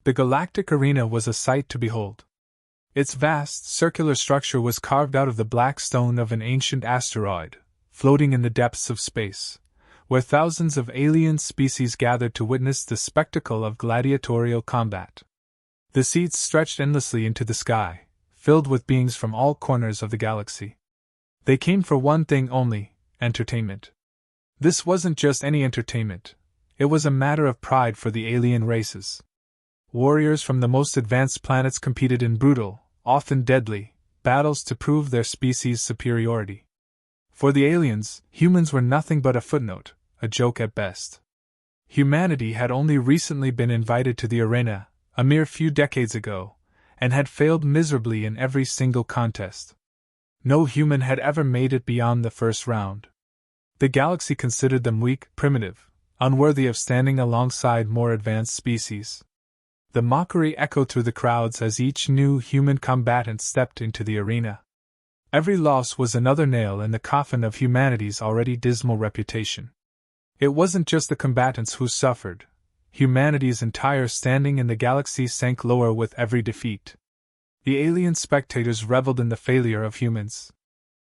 The Galactic Arena was a sight to behold. Its vast, circular structure was carved out of the black stone of an ancient asteroid, floating in the depths of space, where thousands of alien species gathered to witness the spectacle of gladiatorial combat. The seats stretched endlessly into the sky, filled with beings from all corners of the galaxy. They came for one thing only: entertainment. This wasn't just any entertainment, it was a matter of pride for the alien races. Warriors from the most advanced planets competed in brutal, often deadly, battles to prove their species' superiority. For the aliens, humans were nothing but a footnote, a joke at best. Humanity had only recently been invited to the arena, a mere few decades ago, and had failed miserably in every single contest. No human had ever made it beyond the first round. The galaxy considered them weak, primitive, unworthy of standing alongside more advanced species. The mockery echoed through the crowds as each new human combatant stepped into the arena. Every loss was another nail in the coffin of humanity's already dismal reputation. It wasn't just the combatants who suffered. Humanity's entire standing in the galaxy sank lower with every defeat. The alien spectators reveled in the failure of humans.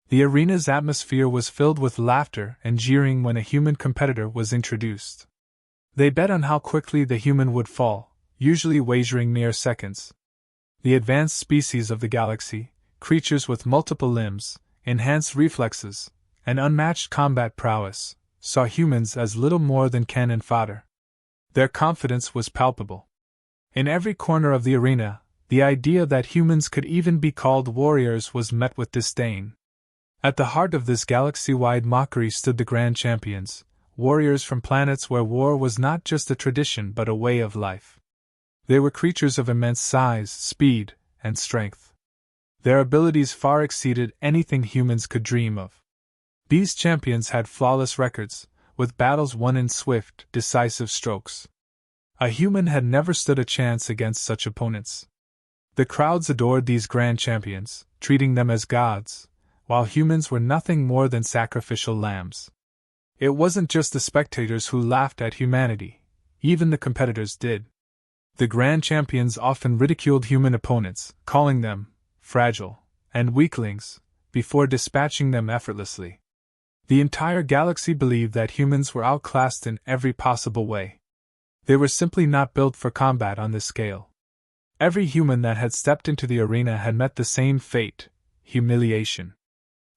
The arena's atmosphere was filled with laughter and jeering when a human competitor was introduced. They bet on how quickly the human would fall, usually wagering mere seconds. The advanced species of the galaxy, creatures with multiple limbs, enhanced reflexes, and unmatched combat prowess, saw humans as little more than cannon fodder. Their confidence was palpable. In every corner of the arena, the idea that humans could even be called warriors was met with disdain. At the heart of this galaxy-wide mockery stood the grand champions, warriors from planets where war was not just a tradition but a way of life. They were creatures of immense size, speed, and strength. Their abilities far exceeded anything humans could dream of. These champions had flawless records, with battles won in swift, decisive strokes. A human had never stood a chance against such opponents. The crowds adored these grand champions, treating them as gods, while humans were nothing more than sacrificial lambs. It wasn't just the spectators who laughed at humanity, even the competitors did. The grand champions often ridiculed human opponents, calling them fragile and weaklings, before dispatching them effortlessly. The entire galaxy believed that humans were outclassed in every possible way. They were simply not built for combat on this scale. Every human that had stepped into the arena had met the same fate: humiliation.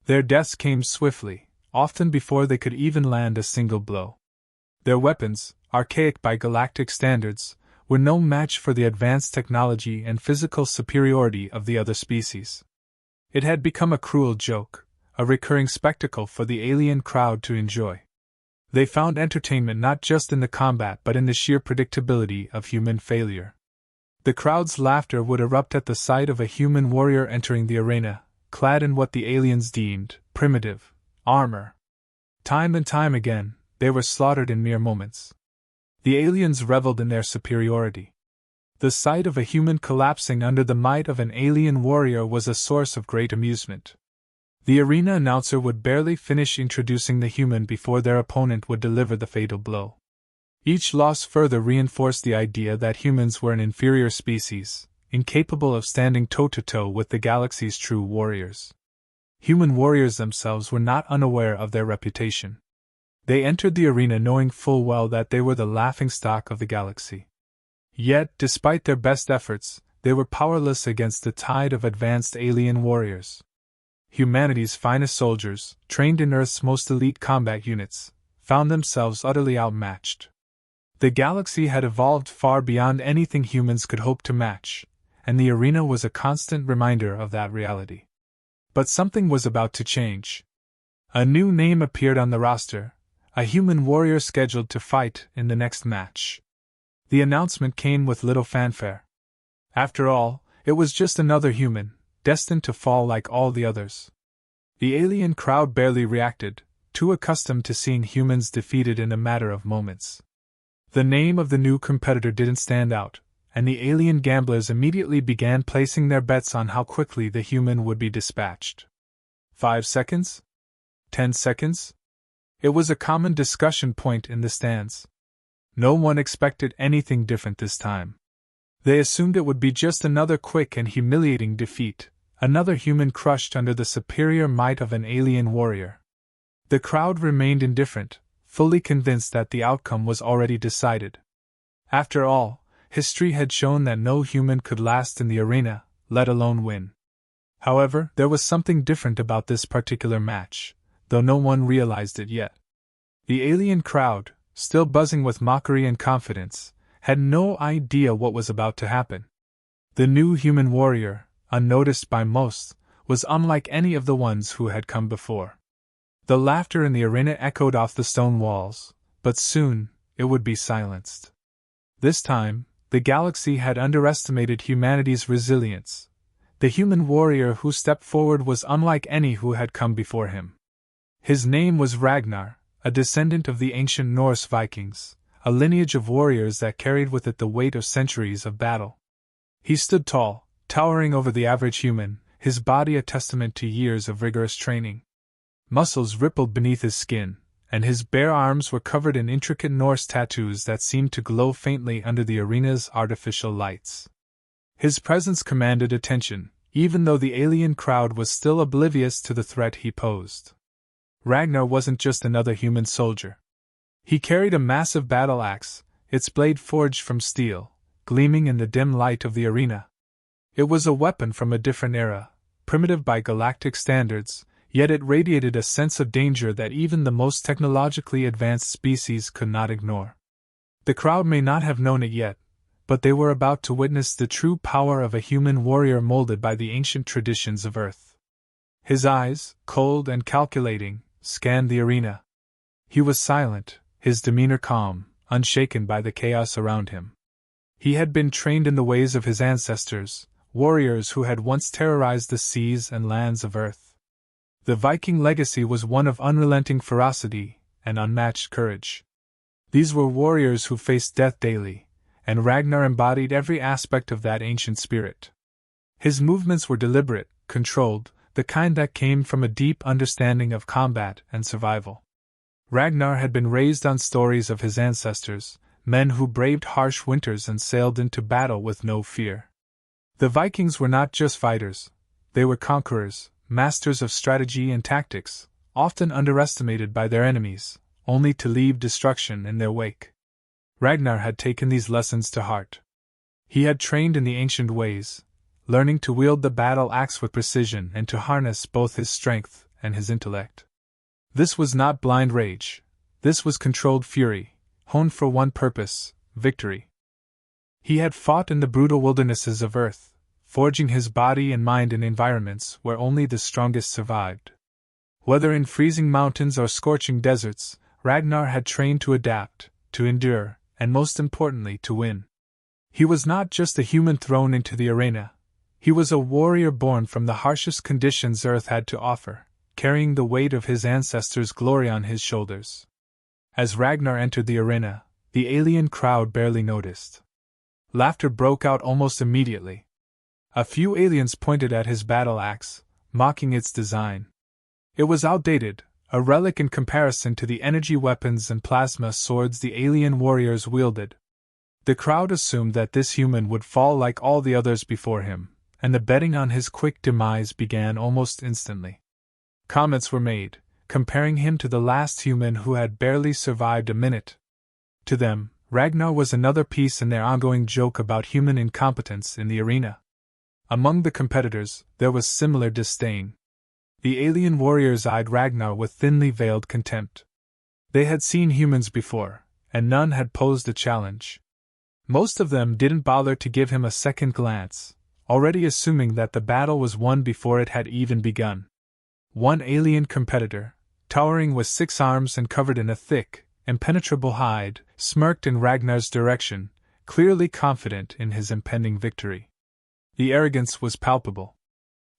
Their deaths came swiftly, often before they could even land a single blow. Their weapons, archaic by galactic standards, were no match for the advanced technology and physical superiority of the other species. It had become a cruel joke, a recurring spectacle for the alien crowd to enjoy. They found entertainment not just in the combat but in the sheer predictability of human failure. The crowd's laughter would erupt at the sight of a human warrior entering the arena, clad in what the aliens deemed primitive armor. Time and time again, they were slaughtered in mere moments. The aliens reveled in their superiority. The sight of a human collapsing under the might of an alien warrior was a source of great amusement. The arena announcer would barely finish introducing the human before their opponent would deliver the fatal blow. Each loss further reinforced the idea that humans were an inferior species, incapable of standing toe-to-toe with the galaxy's true warriors. Human warriors themselves were not unaware of their reputation. They entered the arena knowing full well that they were the laughingstock of the galaxy. Yet, despite their best efforts, they were powerless against the tide of advanced alien warriors. Humanity's finest soldiers, trained in Earth's most elite combat units, found themselves utterly outmatched. The galaxy had evolved far beyond anything humans could hope to match, and the arena was a constant reminder of that reality. But something was about to change. A new name appeared on the roster, a human warrior scheduled to fight in the next match. The announcement came with little fanfare. After all, it was just another human, destined to fall like all the others. The alien crowd barely reacted, too accustomed to seeing humans defeated in a matter of moments. The name of the new competitor didn't stand out, and the alien gamblers immediately began placing their bets on how quickly the human would be dispatched. 5 seconds? 10 seconds? It was a common discussion point in the stands. No one expected anything different this time. They assumed it would be just another quick and humiliating defeat, another human crushed under the superior might of an alien warrior. The crowd remained indifferent, fully convinced that the outcome was already decided. After all, history had shown that no human could last in the arena, let alone win. However, there was something different about this particular match, though no one realized it yet. The alien crowd, still buzzing with mockery and confidence, had no idea what was about to happen. The new human warrior, unnoticed by most, was unlike any of the ones who had come before. The laughter in the arena echoed off the stone walls, but soon it would be silenced. This time, the galaxy had underestimated humanity's resilience. The human warrior who stepped forward was unlike any who had come before him. His name was Ragnar, a descendant of the ancient Norse Vikings, a lineage of warriors that carried with it the weight of centuries of battle. He stood tall, towering over the average human, his body a testament to years of rigorous training. Muscles rippled beneath his skin, and his bare arms were covered in intricate Norse tattoos that seemed to glow faintly under the arena's artificial lights. His presence commanded attention, even though the alien crowd was still oblivious to the threat he posed. Ragnar wasn't just another human soldier. He carried a massive battle axe, its blade forged from steel, gleaming in the dim light of the arena. It was a weapon from a different era, primitive by galactic standards, yet it radiated a sense of danger that even the most technologically advanced species could not ignore. The crowd may not have known it yet, but they were about to witness the true power of a human warrior molded by the ancient traditions of Earth. His eyes, cold and calculating, scanned the arena. He was silent, his demeanor calm, unshaken by the chaos around him. He had been trained in the ways of his ancestors, warriors who had once terrorized the seas and lands of Earth. The Viking legacy was one of unrelenting ferocity and unmatched courage. These were warriors who faced death daily, and Ragnar embodied every aspect of that ancient spirit. His movements were deliberate, controlled, the kind that came from a deep understanding of combat and survival. Ragnar had been raised on stories of his ancestors, men who braved harsh winters and sailed into battle with no fear. The Vikings were not just fighters, they were conquerors, masters of strategy and tactics, often underestimated by their enemies, only to leave destruction in their wake. Ragnar had taken these lessons to heart. He had trained in the ancient ways, learning to wield the battle axe with precision and to harness both his strength and his intellect. This was not blind rage, this was controlled fury, honed for one purpose: victory. He had fought in the brutal wildernesses of Earth, forging his body and mind in environments where only the strongest survived. Whether in freezing mountains or scorching deserts, Ragnar had trained to adapt, to endure, and most importantly to win. He was not just a human thrown into the arena. He was a warrior born from the harshest conditions Earth had to offer, carrying the weight of his ancestors' glory on his shoulders. As Ragnar entered the arena, the alien crowd barely noticed. Laughter broke out almost immediately. A few aliens pointed at his battle axe, mocking its design. It was outdated, a relic in comparison to the energy weapons and plasma swords the alien warriors wielded. The crowd assumed that this human would fall like all the others before him, and the betting on his quick demise began almost instantly. Comments were made, comparing him to the last human who had barely survived a minute. To them, Ragnar was another piece in their ongoing joke about human incompetence in the arena. Among the competitors, there was similar disdain. The alien warriors eyed Ragnar with thinly veiled contempt. They had seen humans before, and none had posed a challenge. Most of them didn't bother to give him a second glance, already assuming that the battle was won before it had even begun. One alien competitor, towering with 6 arms and covered in a thick, impenetrable hide, smirked in Ragnar's direction, clearly confident in his impending victory. The arrogance was palpable.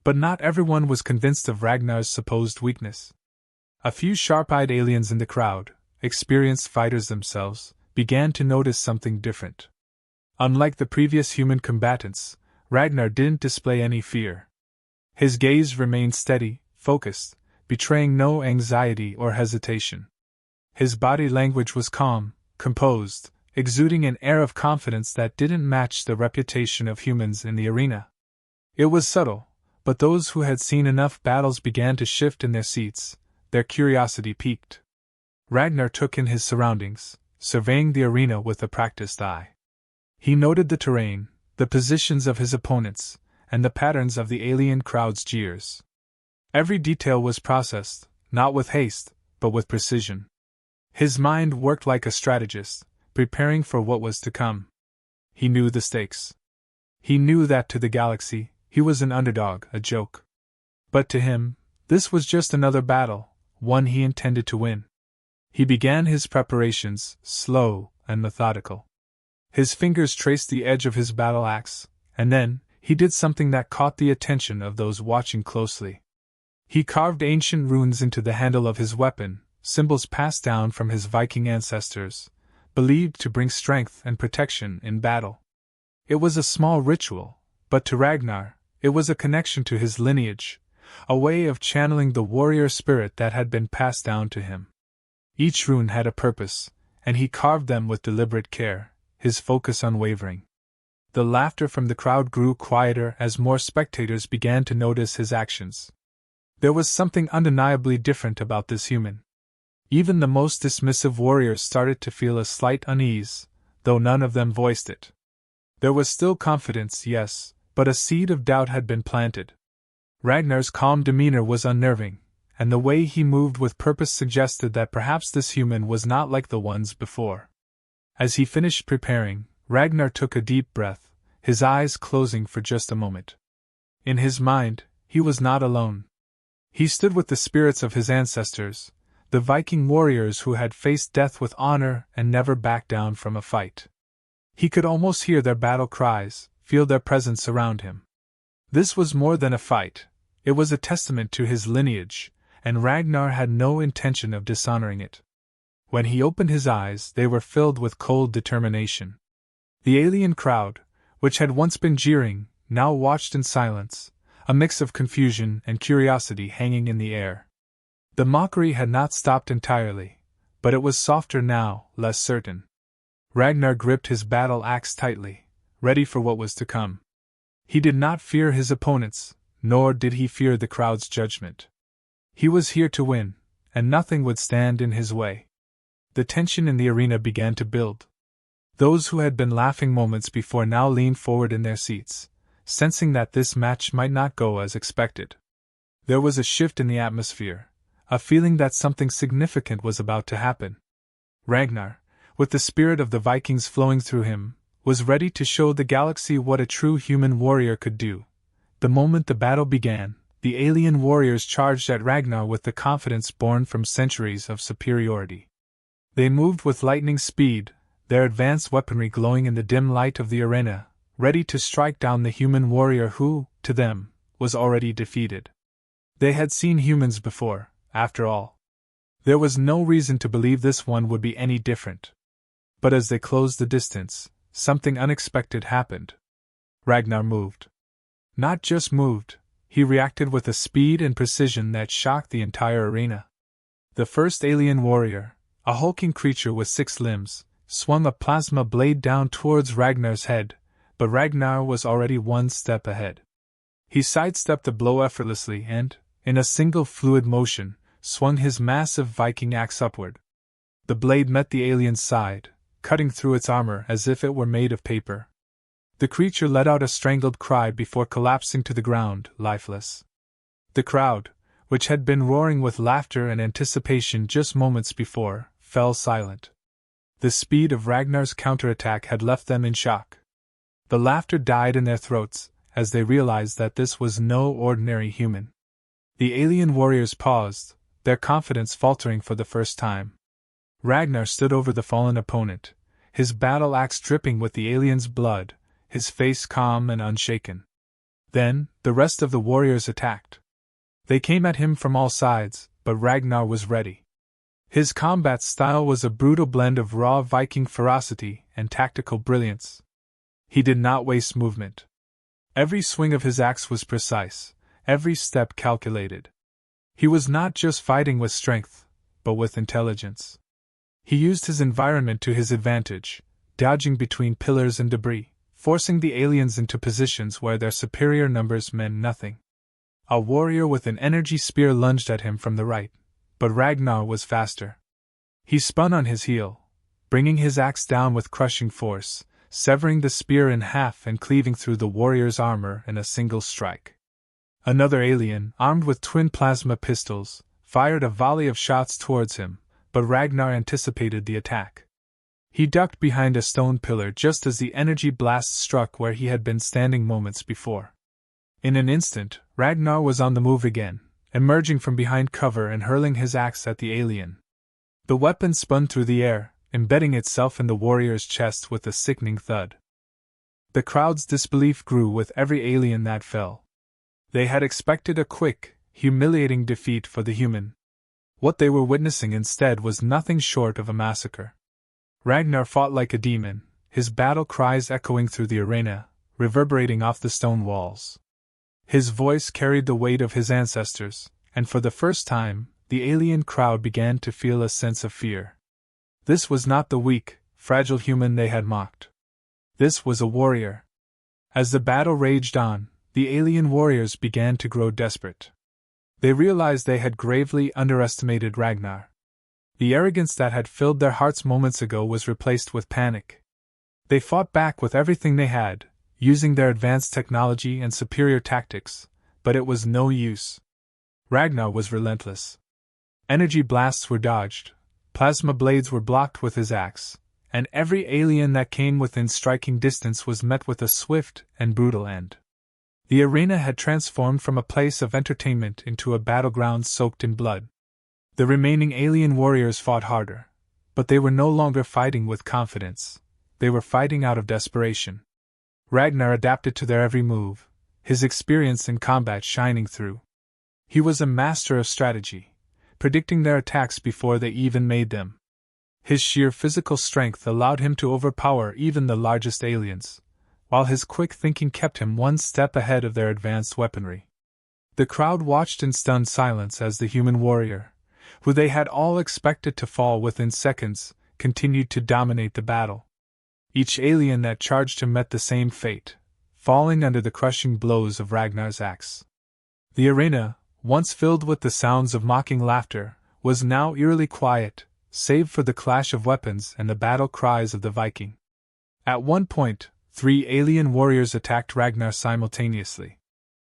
But not everyone was convinced of Ragnar's supposed weakness. A few sharp-eyed aliens in the crowd, experienced fighters themselves, began to notice something different. Unlike the previous human combatants, Ragnar didn't display any fear. His gaze remained steady, focused, betraying no anxiety or hesitation. His body language was calm, composed, exuding an air of confidence that didn't match the reputation of humans in the arena. It was subtle, but those who had seen enough battles began to shift in their seats, their curiosity piqued. Ragnar took in his surroundings, surveying the arena with a practiced eye. He noted the terrain, the positions of his opponents, and the patterns of the alien crowd's jeers. Every detail was processed, not with haste, but with precision. His mind worked like a strategist, preparing for what was to come. He knew the stakes. He knew that to the galaxy, he was an underdog, a joke. But to him, this was just another battle, one he intended to win. He began his preparations, slow and methodical. His fingers traced the edge of his battle axe, and then, he did something that caught the attention of those watching closely. He carved ancient runes into the handle of his weapon, symbols passed down from his Viking ancestors, believed to bring strength and protection in battle. It was a small ritual, but to Ragnar, it was a connection to his lineage, a way of channeling the warrior spirit that had been passed down to him. Each rune had a purpose, and he carved them with deliberate care, his focus unwavering. The laughter from the crowd grew quieter as more spectators began to notice his actions. There was something undeniably different about this human. Even the most dismissive warriors started to feel a slight unease, though none of them voiced it. There was still confidence, yes, but a seed of doubt had been planted. Ragnar's calm demeanor was unnerving, and the way he moved with purpose suggested that perhaps this human was not like the ones before. As he finished preparing, Ragnar took a deep breath, his eyes closing for just a moment. In his mind, he was not alone. He stood with the spirits of his ancestors, the Viking warriors who had faced death with honor and never backed down from a fight. He could almost hear their battle cries, feel their presence around him. This was more than a fight, it was a testament to his lineage, and Ragnar had no intention of dishonoring it. When he opened his eyes, they were filled with cold determination. The alien crowd, which had once been jeering, now watched in silence, a mix of confusion and curiosity hanging in the air. The mockery had not stopped entirely, but it was softer now, less certain. Ragnar gripped his battle axe tightly, ready for what was to come. He did not fear his opponents, nor did he fear the crowd's judgment. He was here to win, and nothing would stand in his way. The tension in the arena began to build. Those who had been laughing moments before now leaned forward in their seats, sensing that this match might not go as expected. There was a shift in the atmosphere, a feeling that something significant was about to happen. Ragnar, with the spirit of the Vikings flowing through him, was ready to show the galaxy what a true human warrior could do. The moment the battle began, the alien warriors charged at Ragnar with the confidence born from centuries of superiority. They moved with lightning speed, their advanced weaponry glowing in the dim light of the arena, ready to strike down the human warrior who, to them, was already defeated. They had seen humans before, after all. There was no reason to believe this one would be any different. But as they closed the distance, something unexpected happened. Ragnar moved. Not just moved, he reacted with a speed and precision that shocked the entire arena. The first alien warrior, a hulking creature with 6 limbs, swung a plasma blade down towards Ragnar's head, but Ragnar was already one step ahead. He sidestepped the blow effortlessly and, in a single fluid motion, swung his massive Viking axe upward. The blade met the alien's side, cutting through its armor as if it were made of paper. The creature let out a strangled cry before collapsing to the ground, lifeless. The crowd, which had been roaring with laughter and anticipation just moments before, fell silent. The speed of Ragnar's counterattack had left them in shock. The laughter died in their throats as they realized that this was no ordinary human. The alien warriors paused, their confidence faltering for the first time. Ragnar stood over the fallen opponent, his battle axe dripping with the alien's blood, his face calm and unshaken. Then, the rest of the warriors attacked. They came at him from all sides, but Ragnar was ready. His combat style was a brutal blend of raw Viking ferocity and tactical brilliance. He did not waste movement. Every swing of his axe was precise, every step calculated. He was not just fighting with strength, but with intelligence. He used his environment to his advantage, dodging between pillars and debris, forcing the aliens into positions where their superior numbers meant nothing. A warrior with an energy spear lunged at him from the right, but Ragnar was faster. He spun on his heel, bringing his axe down with crushing force, severing the spear in half and cleaving through the warrior's armor in a single strike. Another alien, armed with twin plasma pistols, fired a volley of shots towards him, but Ragnar anticipated the attack. He ducked behind a stone pillar just as the energy blast struck where he had been standing moments before. In an instant, Ragnar was on the move again, emerging from behind cover and hurling his axe at the alien. The weapon spun through the air, embedding itself in the warrior's chest with a sickening thud. The crowd's disbelief grew with every alien that fell. They had expected a quick, humiliating defeat for the human. What they were witnessing instead was nothing short of a massacre. Ragnar fought like a demon, his battle cries echoing through the arena, reverberating off the stone walls. His voice carried the weight of his ancestors, and for the first time, the alien crowd began to feel a sense of fear. This was not the weak, fragile human they had mocked. This was a warrior. As the battle raged on, the alien warriors began to grow desperate. They realized they had gravely underestimated Ragnar. The arrogance that had filled their hearts moments ago was replaced with panic. They fought back with everything they had, using their advanced technology and superior tactics, but it was no use. Ragnar was relentless. Energy blasts were dodged, plasma blades were blocked with his axe, and every alien that came within striking distance was met with a swift and brutal end. The arena had transformed from a place of entertainment into a battleground soaked in blood. The remaining alien warriors fought harder, but they were no longer fighting with confidence. They were fighting out of desperation. Ragnar adapted to their every move, his experience in combat shining through. He was a master of strategy, predicting their attacks before they even made them. His sheer physical strength allowed him to overpower even the largest aliens, while his quick thinking kept him one step ahead of their advanced weaponry. The crowd watched in stunned silence as the human warrior, who they had all expected to fall within seconds, continued to dominate the battle. Each alien that charged him met the same fate, falling under the crushing blows of Ragnar's axe. The arena, once filled with the sounds of mocking laughter, was now eerily quiet, save for the clash of weapons and the battle cries of the Viking. At one point, 3 alien warriors attacked Ragnar simultaneously.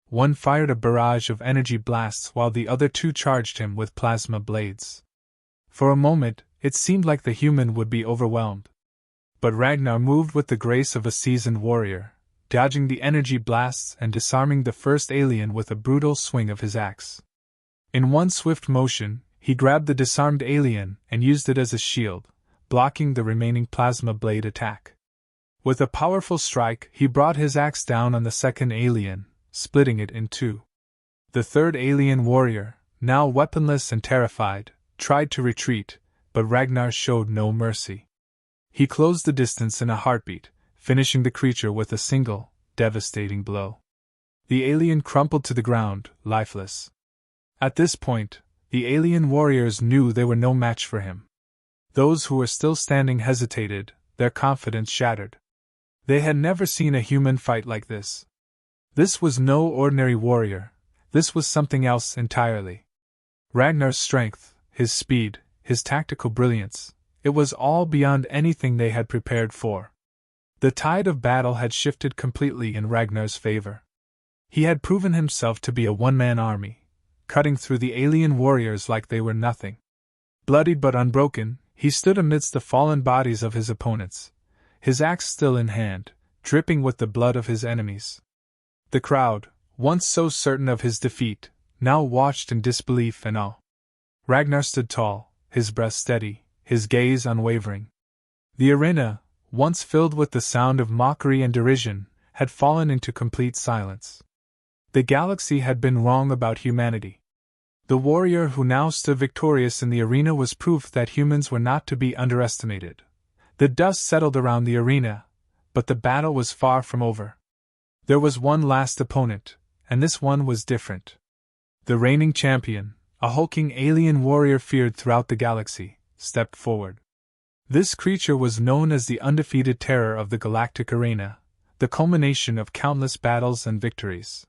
One fired a barrage of energy blasts while the other 2 charged him with plasma blades. For a moment, it seemed like the human would be overwhelmed. But Ragnar moved with the grace of a seasoned warrior, dodging the energy blasts and disarming the first alien with a brutal swing of his axe. In one swift motion, he grabbed the disarmed alien and used it as a shield, blocking the remaining plasma blade attack. With a powerful strike, he brought his axe down on the second alien, splitting it in 2. The third alien warrior, now weaponless and terrified, tried to retreat, but Ragnar showed no mercy. He closed the distance in a heartbeat, finishing the creature with a single, devastating blow. The alien crumpled to the ground, lifeless. At this point, the alien warriors knew they were no match for him. Those who were still standing hesitated, their confidence shattered. They had never seen a human fight like this. This was no ordinary warrior, this was something else entirely. Ragnar's strength, his speed, his tactical brilliance, it was all beyond anything they had prepared for. The tide of battle had shifted completely in Ragnar's favor. He had proven himself to be a one-man army, cutting through the alien warriors like they were nothing. Bloodied but unbroken, he stood amidst the fallen bodies of his opponents, his axe still in hand, dripping with the blood of his enemies. The crowd, once so certain of his defeat, now watched in disbelief and awe. Ragnar stood tall, his breath steady, his gaze unwavering. The arena, once filled with the sound of mockery and derision, had fallen into complete silence. The galaxy had been wrong about humanity. The warrior who now stood victorious in the arena was proof that humans were not to be underestimated. The dust settled around the arena, but the battle was far from over. There was one last opponent, and this one was different. The reigning champion, a hulking alien warrior feared throughout the galaxy, stepped forward. This creature was known as the undefeated terror of the Galactic arena, the culmination of countless battles and victories.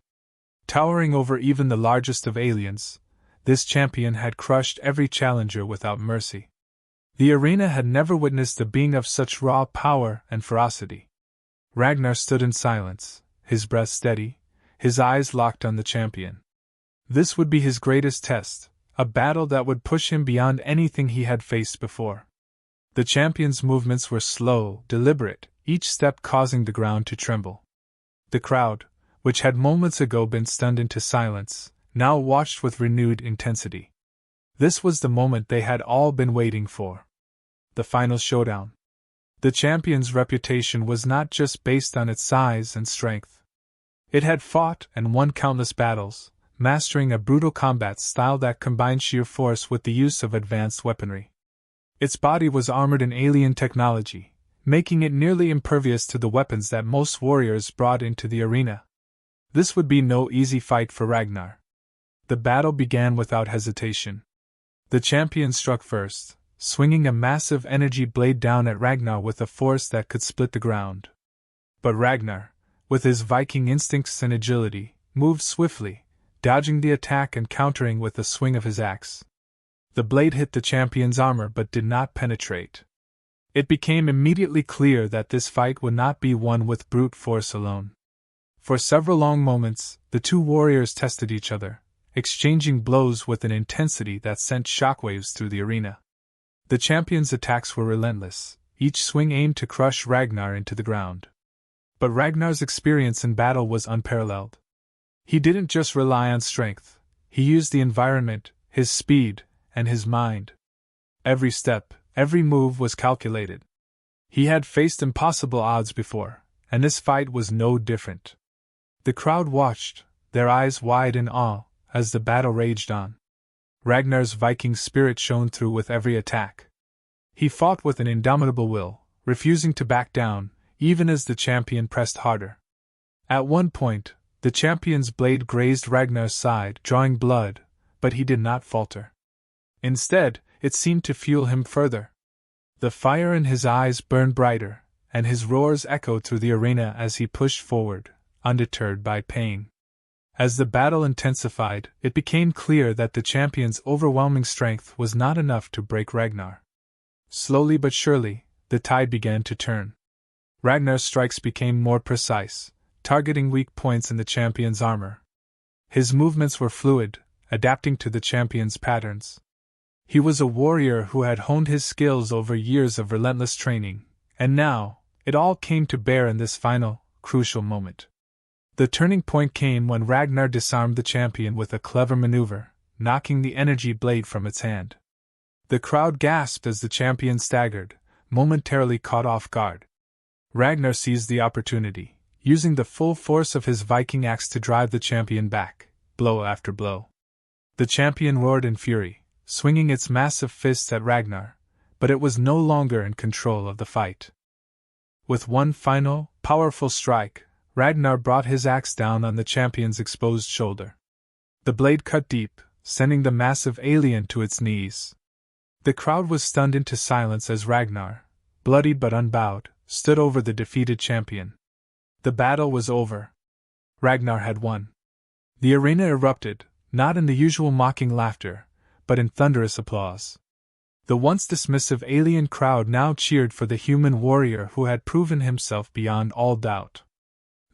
Towering over even the largest of aliens, this champion had crushed every challenger without mercy. The arena had never witnessed a being of such raw power and ferocity. Ragnar stood in silence, his breath steady, his eyes locked on the champion. This would be his greatest test, a battle that would push him beyond anything he had faced before. The champion's movements were slow, deliberate, each step causing the ground to tremble. The crowd, which had moments ago been stunned into silence, now watched with renewed intensity. This was the moment they had all been waiting for. The final showdown. The champion's reputation was not just based on its size and strength. It had fought and won countless battles, mastering a brutal combat style that combined sheer force with the use of advanced weaponry. Its body was armored in alien technology, making it nearly impervious to the weapons that most warriors brought into the arena. This would be no easy fight for Ragnar. The battle began without hesitation. The champion struck first, swinging a massive energy blade down at Ragnar with a force that could split the ground. But Ragnar, with his Viking instincts and agility, moved swiftly, dodging the attack and countering with a swing of his axe. The blade hit the champion's armor but did not penetrate. It became immediately clear that this fight would not be won with brute force alone. For several long moments, the two warriors tested each other, exchanging blows with an intensity that sent shockwaves through the arena. The champion's attacks were relentless, each swing aimed to crush Ragnar into the ground. But Ragnar's experience in battle was unparalleled. He didn't just rely on strength, he used the environment, his speed, and his mind. Every step, every move was calculated. He had faced impossible odds before, and this fight was no different. The crowd watched, their eyes wide in awe, as the battle raged on. Ragnar's Viking spirit shone through with every attack. He fought with an indomitable will, refusing to back down, even as the champion pressed harder. At one point, the champion's blade grazed Ragnar's side, drawing blood, but he did not falter. Instead, it seemed to fuel him further. The fire in his eyes burned brighter, and his roars echoed through the arena as he pushed forward, undeterred by pain. As the battle intensified, it became clear that the champion's overwhelming strength was not enough to break Ragnar. Slowly but surely, the tide began to turn. Ragnar's strikes became more precise, targeting weak points in the champion's armor. His movements were fluid, adapting to the champion's patterns. He was a warrior who had honed his skills over years of relentless training, and now, it all came to bear in this final, crucial moment. The turning point came when Ragnar disarmed the champion with a clever maneuver, knocking the energy blade from its hand. The crowd gasped as the champion staggered, momentarily caught off guard. Ragnar seized the opportunity, using the full force of his Viking axe to drive the champion back, blow after blow. The champion roared in fury, swinging its massive fists at Ragnar, but it was no longer in control of the fight. With one final, powerful strike, Ragnar brought his axe down on the champion's exposed shoulder. The blade cut deep, sending the massive alien to its knees. The crowd was stunned into silence as Ragnar, bloodied but unbowed, stood over the defeated champion. The battle was over. Ragnar had won. The arena erupted, not in the usual mocking laughter, but in thunderous applause. The once dismissive alien crowd now cheered for the human warrior who had proven himself beyond all doubt.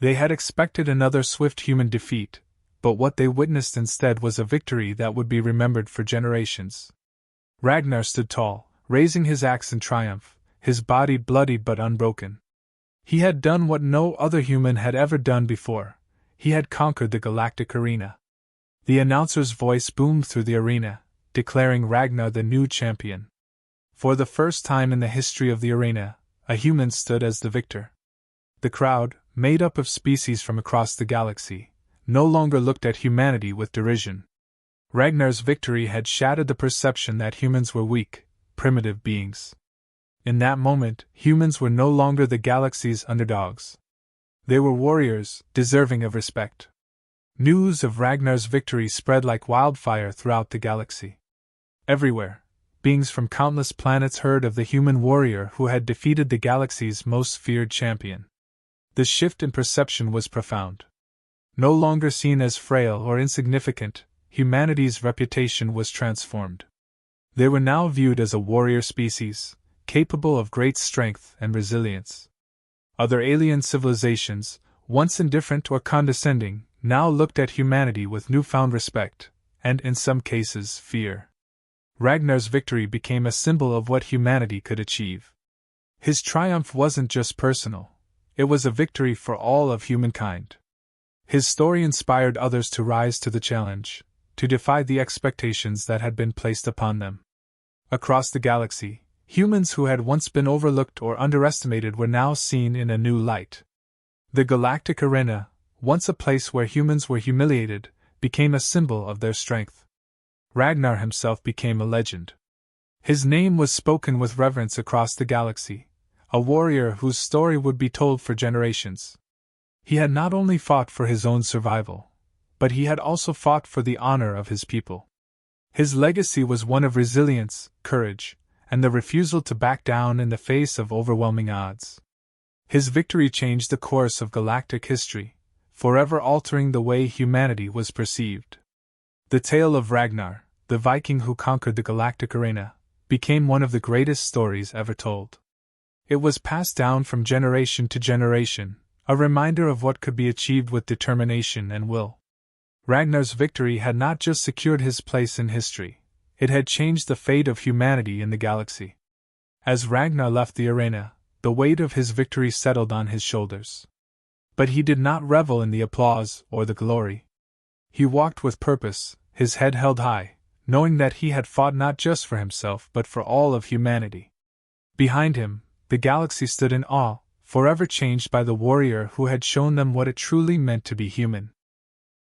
They had expected another swift human defeat, but what they witnessed instead was a victory that would be remembered for generations. Ragnar stood tall, raising his axe in triumph, his body bloody but unbroken. He had done what no other human had ever done before. He had conquered the Galactic arena. The announcer's voice boomed through the arena, declaring Ragnar the new champion. For the first time in the history of the arena, a human stood as the victor. The crowd, made up of species from across the galaxy, no longer looked at humanity with derision. Ragnar's victory had shattered the perception that humans were weak, primitive beings. In that moment, humans were no longer the galaxy's underdogs. They were warriors, deserving of respect. News of Ragnar's victory spread like wildfire throughout the galaxy. Everywhere, beings from countless planets heard of the human warrior who had defeated the galaxy's most feared champion. The shift in perception was profound. No longer seen as frail or insignificant, humanity's reputation was transformed. They were now viewed as a warrior species, capable of great strength and resilience. Other alien civilizations, once indifferent or condescending, now looked at humanity with newfound respect, and in some cases, fear. Ragnar's victory became a symbol of what humanity could achieve. His triumph wasn't just personal, it was a victory for all of humankind. His story inspired others to rise to the challenge, to defy the expectations that had been placed upon them. Across the galaxy, humans who had once been overlooked or underestimated were now seen in a new light. The Galactic Arena, once a place where humans were humiliated, became a symbol of their strength. Ragnar himself became a legend. His name was spoken with reverence across the galaxy, a warrior whose story would be told for generations. He had not only fought for his own survival, but he had also fought for the honor of his people. His legacy was one of resilience, courage, and the refusal to back down in the face of overwhelming odds. His victory changed the course of galactic history, forever altering the way humanity was perceived. The tale of Ragnar, the Viking who conquered the galactic arena, became one of the greatest stories ever told. It was passed down from generation to generation, a reminder of what could be achieved with determination and will. Ragnar's victory had not just secured his place in history, it had changed the fate of humanity in the galaxy. As Ragnar left the arena, the weight of his victory settled on his shoulders. But he did not revel in the applause or the glory. He walked with purpose, his head held high, knowing that he had fought not just for himself but for all of humanity. Behind him, the galaxy stood in awe, forever changed by the warrior who had shown them what it truly meant to be human.